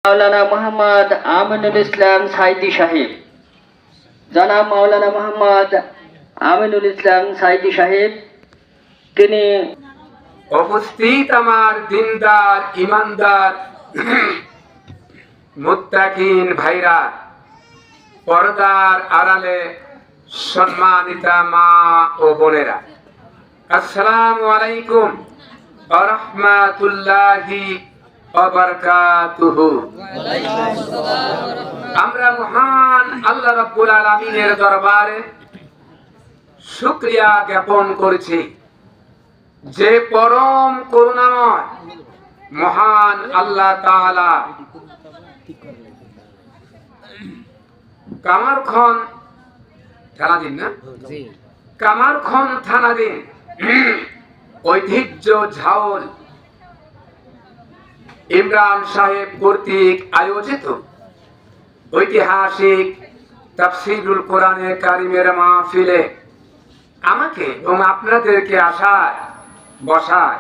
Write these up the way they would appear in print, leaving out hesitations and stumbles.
মাওলানা মোহাম্মদ আমিনুল ইসলাম সাইদি সাহেব, জনাব মাওলানা মোহাম্মদ আমিনুল ইসলাম সাইদি সাহেব, তিনি উপস্থিত আমার দিনদার ইমানদার মুত্তাকিন ভাইরা, পর্দার আড়ালে সম্মানিতা মা ও বোনেরা, আসসালামু আলাইকুম ওয়া রাহমাতুল্লাহি ওয়া বারাকাতুহু। আমরা মহান আল্লাহ রাব্বুল আলামিনের দরবারে শুকরিয়া জ্ঞাপন করছি, যে পরম করুণাময় মহান আল্লাহ তাআলা কামারখন থানাধীন কামারখন থানাধীন ঐতিহ্য ঝাউল ইমরান সাহেব কর্তৃক আয়োজিত ঐতিহাসিক তাফসীরুল কোরআনে কারিমের মাহফিলে আমাকে এবং আপনাদেরকে আসায় বসায়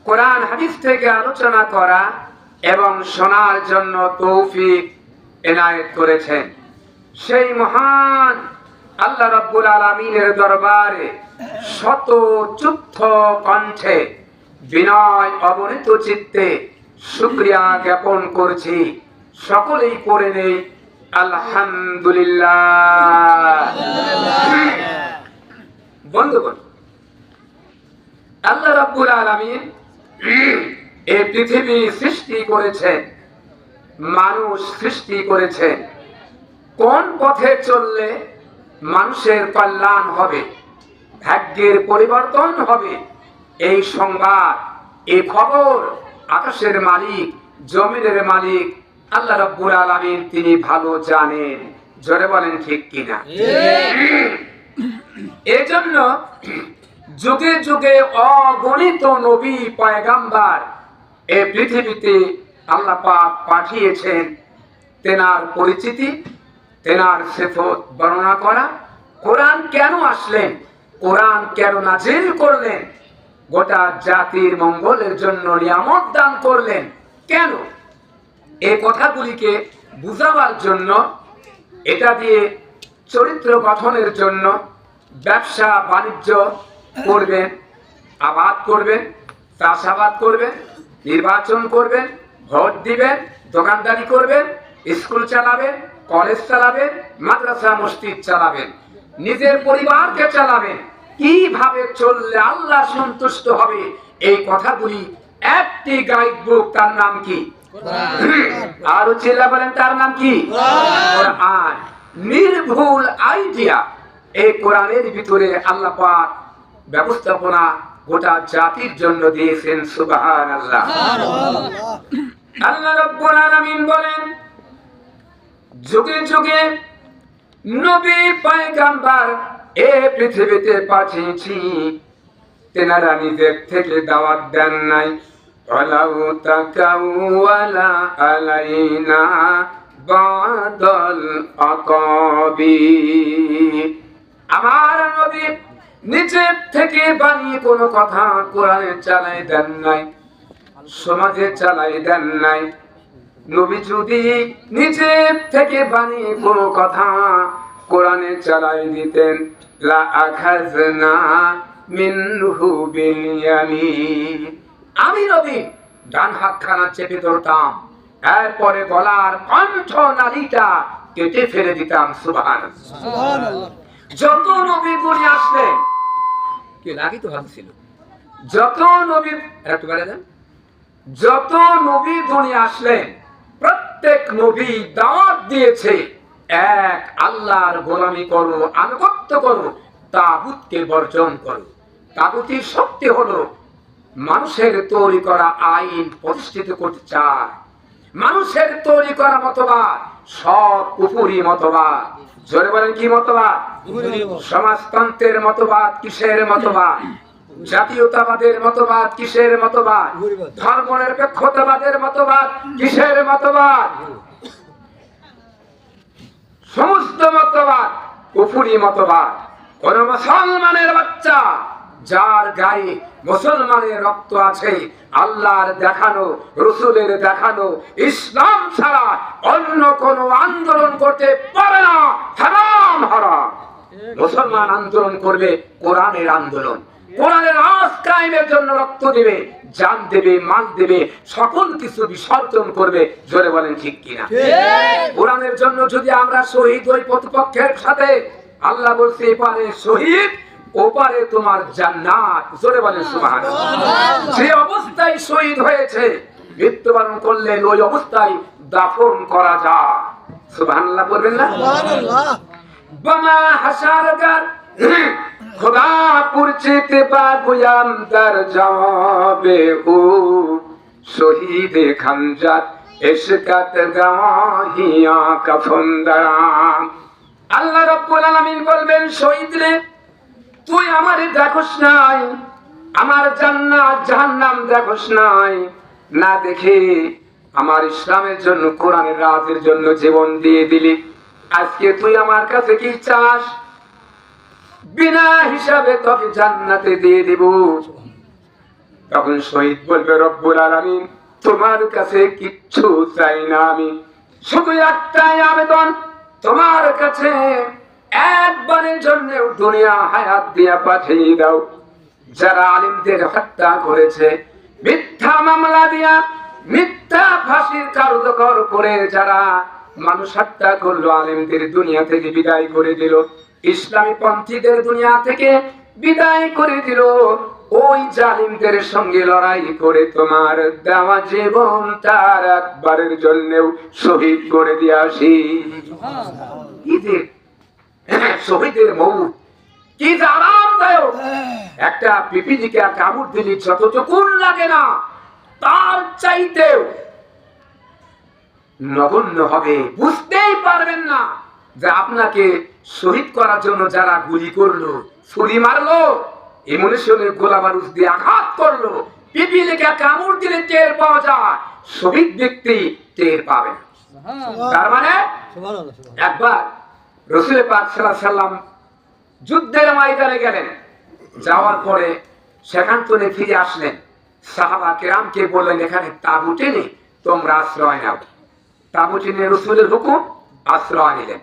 কোরআন হাদিস থেকে আলোচনা করা এবং শোনার জন্য তৌফিক এনায়েত করেছেন। সেই মহান আল্লাহ রাব্বুল আলামিনের দরবারে শত চুক্ত কণ্ঠে বিনয় অবনীত চিত্তে শুকরিয়া জ্ঞাপন করছি। সকলেই পড়ে নেই আলহামদুলিল্লাহ। বন্ধুগণ, আল্লাহ রাব্বুল আলামিন এই পৃথিবী সৃষ্টি করেছেন, মানুষ সৃষ্টি করেছেন। কোন পথে চললে মানুষের কল্যাণ হবে, ভাগ্যের পরিবর্তন হবে, এই সংবাদ, এই খবর আকাশের মালিক, জমিনের মালিক আল্লাহ রাব্বুল আলামিন তিনি ভালো জানেন। জোরে বলেন ঠিক কিনা? এজন্য যুগে যুগে অগণিত নবী পয়গাম্বার এই পৃথিবীতে আল্লাহ পাক পাঠিয়েছেন, তেনার পরিচিতি, তেনার সিফত বর্ণনা করা। কোরআন কেন আসলেন, কোরআন কেন নাজিল করলেন, গোটা জাতির মঙ্গলের জন্য নিয়ামত দান করলেন কেন, এই কথাগুলিকে বুঝাবার জন্য, এটা দিয়ে চরিত্র গঠনের জন্য ব্যবসা বাণিজ্য করবেন, আবাদ করবেন, চাষাবাদ করবেন, নির্বাচন করবেন, ভোট দিবেন, দোকানদারি করবেন, স্কুল চালাবেন, কলেজ চালাবেন, মাদ্রাসা মসজিদ চালাবেন, নিজের পরিবারকে চালাবেন। কিভাবে চললে আল্লাহ সন্তুষ্ট হবে, এই কথাগুলি একটি গাইড বুক, তার নাম কি? আরো চিল্লা বলেন, তার নাম কি? কোরআন। নির্ভুল আইডিয়া এই কোরআনের ভিতরে আল্লাহ পাক ব্যবস্থাপনা গোটা জাতির জন্য দিয়েছেন। সুবহানাল্লাহ। আল্লাহ রাব্বুল আলামিন বলেন, যুগে যুগে নবী পয়গাম্বার এই পৃথিবীতে পাঠিয়েছি, তেনারা নিজের থেকে দাওয়াত দেন নাই। ওয়ালাউ তাকাওয়ালা আলাইনা বাদাল আকাবি, আমার নবী নিজের থেকে বানিয়ে কোনো কথা কোরআনে চালাই দেন নাই, সমাজে চালাই দেন নাই। নবী যদি নিজের থেকে বানিয়ে কোনো কথা কোরআনে চালাই দিতেন, লা আখাযনা মিনহু বিল ইয়ামিন, আমি নবী ডান হাতখানা চেপে ধরতাম, এরপরে গলার কণ্ঠ নালীটা কেটে ফেলে দিতাম। সুবহানাল্লাহ। যত নবী দুনিয়া আসলেন, কে লাগি তো ভাবছিল, যত নবী একটু বলে দেন, যত নবী দুনিয়া আসলেন, প্রত্যেক নবী দাওয়াত দিয়েছে, এক আল্লাহর গোলামি করো, আনুগত্য করো, তাগুতকে বর্জন করো। তাগুতের শক্তি হলো মানুষের তৈরি করা আইন প্রতিষ্ঠিত করতে চায়। মানুষের তৈরি করা মতবাদ সব কুফরি মতবাদ। জোরে বলেন, কি মতবাদ? সমাজতন্ত্রের মতবাদ। কিসের মতবাদ? জাতীয়তাবাদের মতবাদ। কিসের মতবাদ? ধর্মনিরপেক্ষতাবাদের মতবাদ। কিসের মতবাদ? সমস্ত মতবাদ কুফরি মতবাদ। কোন মুসলমানের বাচ্চা যার গায়ে মুসলমানের রক্ত আছে, আল্লাহর দেখানো, রসুলের দেখানো ইসলাম ছাড়া অন্য কোন আন্দোলন করতে পারে না। হারাম হারাম। মুসলমান আন্দোলন করবে কোরআনের আন্দোলন, কোরআনের রাজ কায়েমের জন্য রক্ত দেবে, জান দেবে, মাল দেবে, সকল কিছু বিসর্জন করবে। জোরে বলেন ঠিক কিনা? কোরআনের জন্য যদি আমরা শহীদ হই প্রতিপক্ষের সাথে, আল্লাহ বলছে এপারে শহীদ, ওপারে তোমার জান্নাত। জোরে বলেন সুবহানাল্লাহ। যে অবস্থায় শহীদ হয়েছে, মৃত্যুবরণ করলেন, ওই অবস্থায় দাফন করা যায়। সুবহানাল্লাহ বলবেন না? সুবহানাল্লাহ। বামা হাসারগার खुदा पुरचित बागुयाम दर जवाबे उ शहीद खंजर इश्कत गाहिया कफंदराम। আল্লাহ রাব্বুল আলামিন বলবেন, শহীদ রে, তুই আমারে দেখোস নাই, আমার জান্নাত জাহান্নাম দেখোস নাই, না দেখে আমার ইসলামের জন্য, কোরআনের রাজের জন্য জীবন দিয়ে দিলি। আজকে তুই আমার কাছে কি চাস? বিনা হিসাবে তোকে জান্নাতে দিয়ে দেব। তখন শহীদ বলবে, রব্বুল আলামিন, তোমার কাছে কিচ্ছু চাই না, আমি শুধু একটাই আবেদন, তোমার কাছে একবারের জন্য দুনিয়া হায়াত দিয়া পাঠিয়ে দাও। যারা আলিমদের হত্যা করেছে, মিথ্যা মামলা দিয়া, মিথ্যা ফাঁসির কার্যকর করে যারা মানুষ হত্যা করলো, আলিমদের দুনিয়া থেকে বিদায় করে দিল, ইসলামী পন্থীদের দুনিয়া থেকে বিদায় করে দিল, ওই জালিমদের সঙ্গে লড়াই করে তোমার দেওয়া জীবন তার একবারের জন্যও শহীদ করে দিয়ে আসি। শহীদের মৌত কি যে আরামদায়ক! একটা পিপিলিকে কামড় দিলি যতটুকুন লাগে না, তার চাইতেও নগণ্য হবে। বুঝতেই পারবেন না যে আপনাকে শহীদ করার জন্য যারা গুলি করলো, ছুরি মারলো, এমুনিশনের গোলা বারুদ দিয়ে আঘাত করলো, পিপিলিকা কামড় দিলে টের পাওয়া যায়, শহীদ ব্যক্তি টের পাবে। তার মানে একবার রাসূল পাক সাল্লাল্লাহু আলাইহি সাল্লাম যুদ্ধের ময়দানে গেলেন, যাওয়ার পরে সেখান থেকে ফিরে আসলেন, সাহাবা কেরামকে বললেন, এখানে তাঁবু টেনে তোমরা আশ্রয় নাও। তাঁবু টেনে রাসূলের হুকুম, আশ্রয় নিলেন।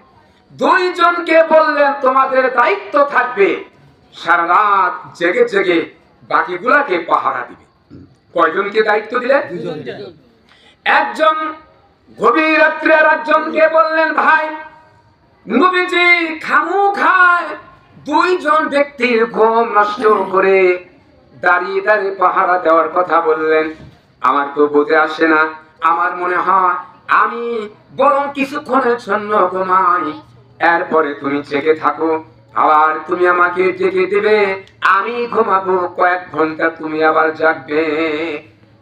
দুইজনকে বললেন, তোমাদের দায়িত্ব থাকবে সারা রাত জেগে জেগে বাকিগুলাকে পাহারা দিবে। কয়জনকে দায়িত্ব দিলেন? একজন গভীর রাত্রে আর একজনকে বললেন, ভাই নবীজি খামোখায় দুইজন ব্যক্তির ঘুম নষ্ট করে দাঁড়িয়ে দাঁড়িয়ে পাহারা দেওয়ার কথা বললেন। আমার তো বুঝে আসে না, আমার মনে হয় আমি বরং কিছুক্ষণের জন্য ঘুমাই, এরপরে তুমি জেগে থাকো, আবার তুমি আমাকে জেগে দেবে, আমি ঘুমাবো কয়েক ঘন্টা, তুমি আবার জাগবে।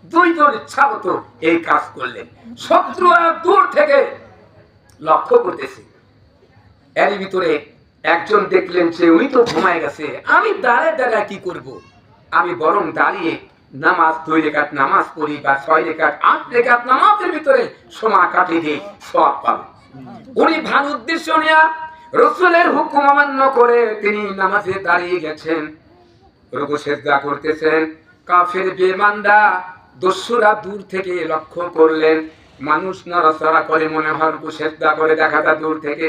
দুইজন ইচ্ছা মতো এই কাজ করলেন। শত্রুরা দূর থেকে লক্ষ্য করতেছে। এর ভিতরে একজন দেখলেন যে উনি তো ঘুমায় গেছে, আমি দাঁড়ায় দাঁড়ায় কি করব, আমি বরং দাঁড়িয়ে নামাজ 2 রাকাত নামাজ পড়ি বা 6 রাকাত 8 রাকাত নামাজের ভিতরে সময় কাটিয়ে দিই, সওয়াব পাবো। উনি ভালো উদ্দেশ্য নিয়ে রাসূলের হুকুম অমান্য করে তিনি নামাজে দাঁড়িয়ে গেছেন, রুকু সিজদা করতেছেন। কাফের বেঈমানরা দস্যুরা দূর থেকে লক্ষ্য করলেন, মানুষ নড়াচড়া করে, মনে হয় রুকু সিজদা করে, দেখাটা দূর থেকে।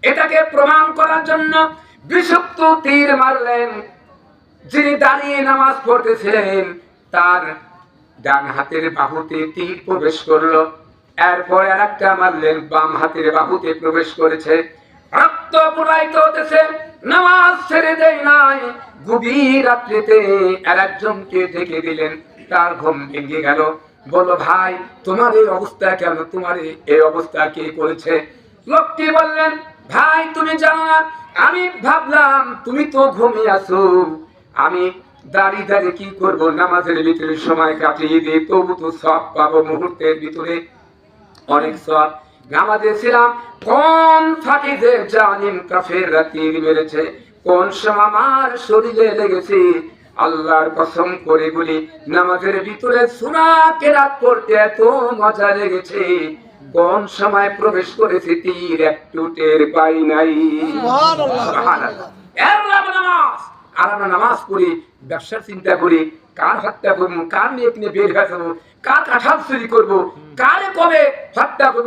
এটাকে প্রমাণ করার জন্য বিষাক্ত তীর মারলেন। যিনি দাঁড়িয়ে নামাজ পড়তেছিলেন তার ডান হাতের বাহুতে তীর প্রবেশ করলো, এরপর আরেকটা মারলেন, বাম হাতের বাহুতে প্রবেশ করেছে, রক্ত প্রবাহিত হতেছে, নামাজ ছেড়ে দেয় নাই। গভীর রাত্রিতে আরেকজনকে ডেকে দিলেন, তার ঘুম ভেঙে গেল। বলল, ভাই তোমার এই অবস্থা কেন, তোমার এই অবস্থা কে করেছে? লোকটি বললেন, ভাই তুমি জানো না, আমি ভাবলাম তুমি তো ঘুমিয়ে আছো, আমি দাঁড়িয়ে দাঁড়িয়ে কি করব, নামাজের ভিতরে সময় কাটিয়ে দিই, তবু তো সব পাবো, মুহূর্তের ভিতরে অনেক সব। নামাজে ছিলাম, কোন ফাঁকি যে জালিম কাফেররা তীর মেরেছে, কোন সময় আমার শরীরে লেগেছে, আল্লাহর কসম করে বলি, নামাজের ভিতরে সূরা কেরাত পড়তে এত মজা লেগেছে, কোন সময় প্রবেশ করেছে তীর একটু টের পাই নাই। সুবহানাল্লাহ। এর নামাজ আর আমরা নামাজ পড়ি, ব্যবসার চিন্তা করি, কার হত্যা করবো, কার মেয়ে নিয়ে বের হয়ে যাবো, কার কাঁঠাল চুরি করবো, কারে কবে হত্যা করবো।